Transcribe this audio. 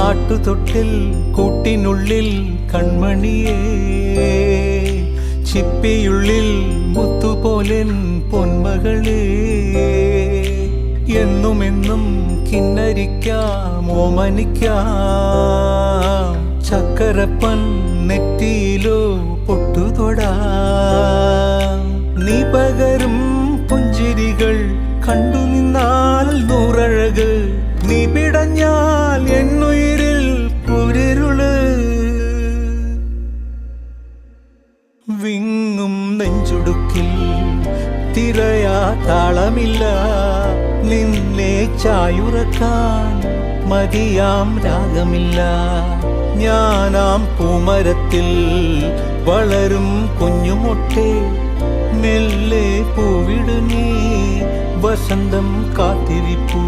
ആട്ടുതൊട്ടിൽ കൂട്ടിനുള്ളിൽ കൺമണിയേ, ചിപ്പിയുള്ളിൽ മുത്തുപോലെൻ പൊന്മകളേ, എന്നുമെന്നും കിന്നരിക്കാം ഓമനിക്കാം, ചക്കരപ്പൻ നെറ്റിയിലോ പൊട്ടുതൊടാം. നീ പകരും പുഞ്ചിരികൾ കണ്ടു നിന്നാൽ നൂറഴക്, നീ പിടഞ്ഞാൽ എന്നുയിരിൽ കുരിരുള്. വിങ്ങും നെഞ്ചുടുക്കിൽ തിരയാ താളമില്ല, നിന്നെ ചായുറക്കാൻ മതിയാം രാഗമില്ല. ഞാനാം പൂമരത്തിൽ വളരും കുഞ്ഞുമൊട്ടെ, മെല്ലെ പൂവിടു നീ വസന്തം കാത്തിരിപ്പൂ.